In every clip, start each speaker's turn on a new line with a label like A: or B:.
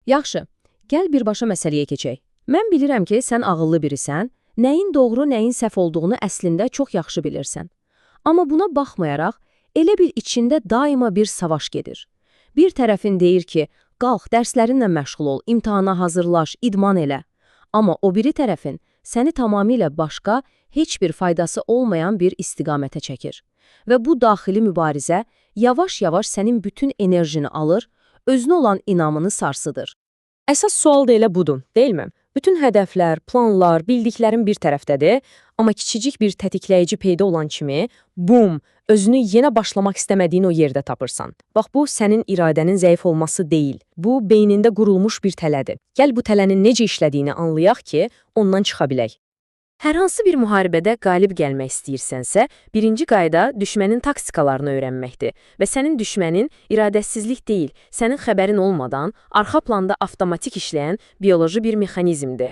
A: Yaxşı, gəl birbaşa məsələyə keçək. Mən bilirəm ki, sən ağıllı birisən, nəyin doğru, nəyin səhv olduğunu əslində çox yaxşı bilirsən. Amma buna baxmayaraq, elə bir içində daima bir savaş gedir. Bir tərəfin deyir ki, qalx, dərslərinlə məşğul ol, imtahana hazırlaş, idman elə. Amma o biri tərəfin səni tamamilə başqa, heç bir faydası olmayan bir istiqamətə çəkir. Və bu daxili mübarizə yavaş-yavaş sənin bütün enerjini alır, özünə olan inamını sarsıdır.
B: Əsas sual da elə budur, deyilmi? Bütün hədəflər, planlar, bildiklərin bir tərəfdədir, amma kiçicik bir tətikləyici peyda olan kimi, bum, özünü yenə başlamaq istəmədiyin o yerdə tapırsan. Bax, bu sənin iradənin zəif olması deyil. Bu, beynində qurulmuş bir tələdir. Gəl bu tələnin necə işlədiyini anlayaq ki, ondan çıxa bilək.
A: Hər hansı bir müharibədə qalib gəlmək istəyirsənsə, birinci qayda düşmənin taktikalarını öyrənməkdir və sənin düşmənin iradəsizlik deyil, sənin xəbərin olmadan arxa planda avtomatik işləyən bioloji bir mexanizmdir.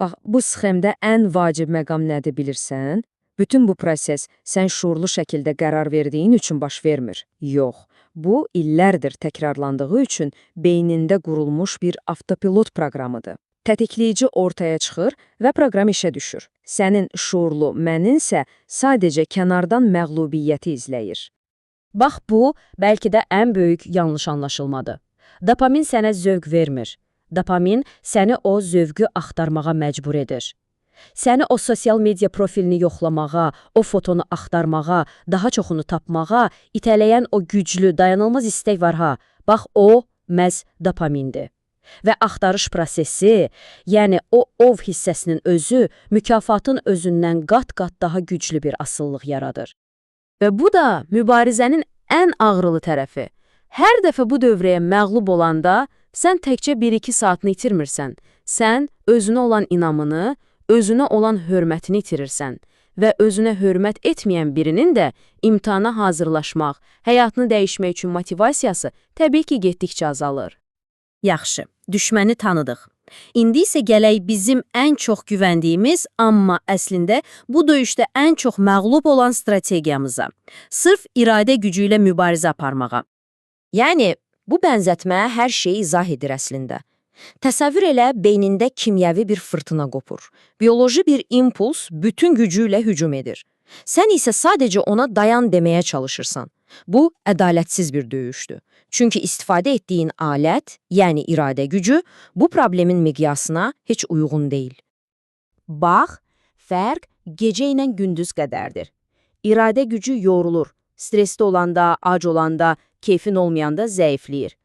B: Bax, bu sxemdə ən vacib məqam nədir bilirsən? Bütün bu proses sən şuurlu şəkildə qərar verdiyin üçün baş vermir. Yox, bu illərdir təkrarlandığı üçün beynində qurulmuş bir avtopilot proqramıdır. Tətikləyici ortaya çıxır və proqram işə düşür. Sənin şuurlu məninsə sadəcə kənardan məğlubiyyəti izləyir.
A: Bax bu, bəlkə də ən böyük yanlış anlaşılmadır. Dopamin sənə zövq vermir. Dopamin səni o zövqü axtarmağa məcbur edir. Səni o sosial media profilini yoxlamağa, o fotonu axtarmağa, daha çoxunu tapmağa itələyən o güclü, dayanılmaz istək var ha. Bax o, məhz dopamindir. Və axtarış prosesi, yəni o ov hissəsinin özü, mükafatın özündən qat-qat daha güclü bir asıllıq yaradır. Və bu da mübarizənin ən ağrılı tərəfi. Hər dəfə bu dövrəyə məğlub olanda, sən təkcə 1-2 saatını itirmirsən. Sən özünə olan inamını, özünə olan hörmətini itirirsən. Və özünə hörmət etməyən birinin də imtahana hazırlaşmaq, həyatını dəyişmək üçün motivasiyası təbii ki, getdikcə azalır.
C: Yaxşı, düşməni tanıdıq. İndi isə gələk bizim ən çox güvəndiyimiz, amma əslində bu döyüşdə ən çox məğlub olan strategiyamıza. Sırf iradə gücü ilə mübarizə aparmağa.
D: Yəni, bu bənzətmə hər şeyi izah edir əslində. Təsəvvür elə beynində kimyəvi bir fırtına qopur. Bioloji bir impuls bütün gücü ilə hücum edir. Sən isə sadəcə ona dayan deməyə çalışırsan. Bu, ədalətsiz bir döyüşdür. Çünki istifadə etdiyin alət, yəni iradə gücü, bu problemin miqyasına heç uyğun deyil.
C: Bax, fərq gecə ilə gündüz qədərdir. İradə gücü yorulur, stresli olanda, ac olanda, keyfin olmayanda zəifləyir.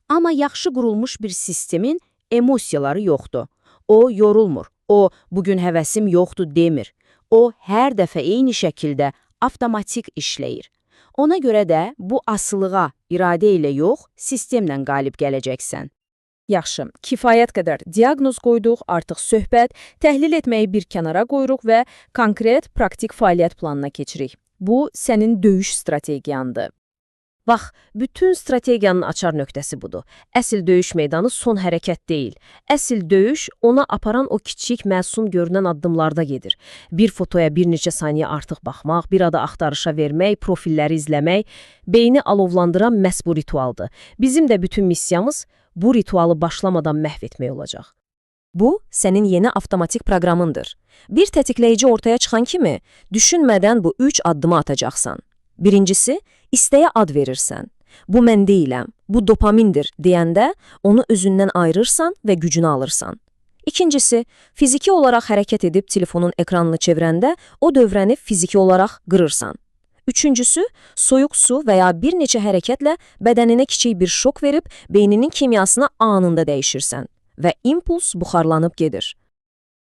C: Amma yaxşı qurulmuş bir sistemin emosiyaları yoxdur. O yorulmur, o bugün həvəsim yoxdur demir. O hər dəfə eyni şəkildə avtomatik işləyir. Ona görə də bu asılığa iradə ilə yox, sistemlə qalib gələcəksən.
B: Yaxşı, kifayət qədər diaqnoz qoyduq, artıq söhbət, təhlil etməyi bir kənara qoyuruq və konkret, praktik fəaliyyət planına keçirik. Bu, sənin döyüş strategiyandır.
A: Bax, bütün strategiyanın açar nöqtəsi budur. Əsl döyüş meydanı son hərəkət deyil. Əsl döyüş ona aparan o kiçik, məsum görünən addımlarda gedir. Bir fotoya bir neçə saniyə artıq baxmaq, bir ada axtarışa vermək, profilləri izləmək, beyni alovlandıran məhz bu ritualdır. Bizim də bütün missiyamız bu ritualı başlamadan məhv etmək olacaq. Bu, sənin yeni avtomatik proqramındır. Bir tətikləyici ortaya çıxan kimi, düşünmədən bu 3 addımı atacaqsan. Birincisi, istəyə ad verirsən. Bu mən deyiləm, bu dopamindir deyəndə onu özündən ayırırsan və gücünü alırsan. İkincisi, fiziki olaraq hərəkət edib telefonun ekranını çevirəndə o dövrəni fiziki olaraq qırırsan. Üçüncüsü, soyuq su və ya bir neçə hərəkətlə bədəninə kiçik bir şok verib beyninin kimyasını anında dəyişirsən və impuls buxarlanıb gedir.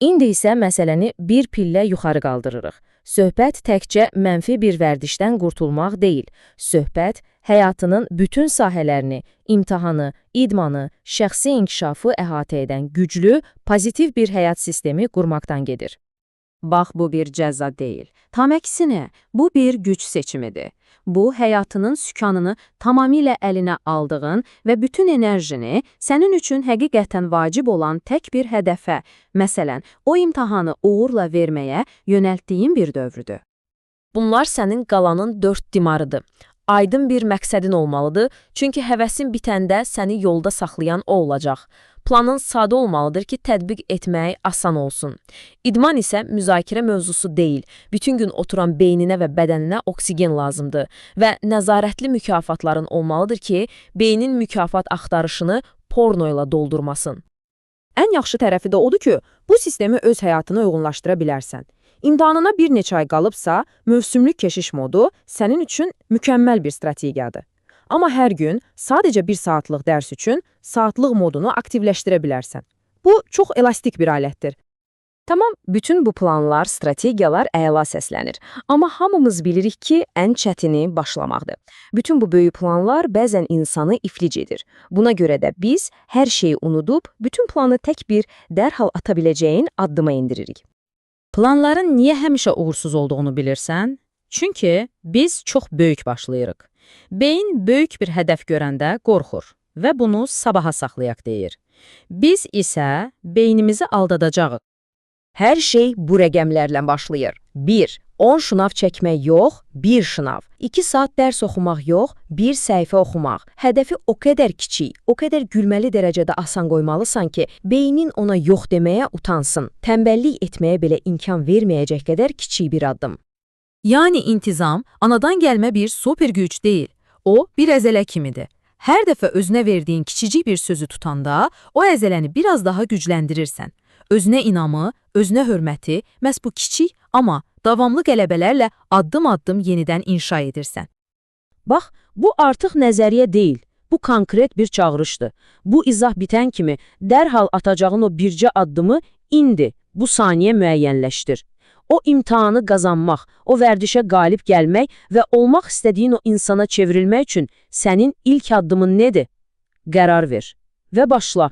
A: İndi isə məsələni bir pillə yuxarı qaldırırıq. Söhbət təkcə mənfi bir vərdişdən qurtulmaq deyil. Söhbət həyatının bütün sahələrini, imtahanı, idmanı, şəxsi inkişafı əhatə edən güclü, pozitiv bir həyat sistemi qurmaqdan gedir.
C: Bax, bu bir cəza deyil. Tam əksinə, bu bir güc seçimidir. Bu, həyatının sükanını tamamilə əlinə aldığın və bütün enerjini sənin üçün həqiqətən vacib olan tək bir hədəfə, məsələn, o imtahanı uğurla verməyə yönəltdiyin bir dövrüdür.
A: Bunlar sənin qalanın 4 dimarıdır. Aydın bir məqsədin olmalıdır, çünki həvəsin bitəndə səni yolda saxlayan o olacaq. Planın sadə olmalıdır ki, tətbiq etmək asan olsun. İdman isə müzakirə mövzusu deyil. Bütün gün oturan beyninə və bədəninə oksigen lazımdır və nəzarətli mükafatların olmalıdır ki, beynin mükafat axtarışını porno ilə doldurmasın.
C: Ən yaxşı tərəfi də odur ki, bu sistemi öz həyatına uyğunlaşdıra bilərsən. İmtahanına bir neçə ay qalıbsa, mövsümlük keşiş modu sənin üçün mükəmməl bir strategiyadır. Amma hər gün sadəcə 1 saatlıq dərs üçün saatlıq modunu aktivləşdirə bilərsən. Bu çox elastik bir alətdir.
B: Tamam, bütün bu planlar, strategiyalar əla səslənir. Amma hamımız bilirik ki, ən çətini başlamaqdır. Bütün bu böyük planlar bəzən insanı iflic edir. Buna görə də biz hər şeyi unudub, bütün planı tək bir dərhal ata biləcəyin addıma indiririk.
E: Planların niyə həmişə uğursuz olduğunu bilirsən? Çünki biz çox böyük başlayırıq. Beyin böyük bir hədəf görəndə qorxur və bunu sabaha saxlayaq deyir. Biz isə beynimizi aldadacağıq.
D: Hər şey bu rəqəmlərlə başlayır. 1. 10 şınav çəkmək yox, 1 şınav. 2 saat dərs oxumaq yox, 1 səhifə oxumaq. Hədəfi o qədər kiçik, o qədər gülməli dərəcədə asan qoymalısan ki, beynin ona yox deməyə utansın. Tənbəllik etməyə belə imkan verməyəcək qədər kiçik bir addım.
E: Yəni intizam anadan gəlmə bir super güc deyil. O bir əzələ kimidir. Hər dəfə özünə verdiyin kiçicik bir sözü tutanda, o əzələni biraz daha gücləndirirsən. Özünə inamı, özünə hörməti məhz bu kiçik, amma davamlı qələbələrlə addım-addım yenidən inşa edirsən.
A: Bax, bu artıq nəzəriyyə deyil, bu konkret bir çağırışdır. Bu izah bitən kimi dərhal atacağın o bircə addımı indi, bu saniyə müəyyənləşdir. O imtahanı qazanmaq, o vərdişə qalib gəlmək və olmaq istədiyin o insana çevrilmək üçün sənin ilk addımın nədir? Qərar ver və başla.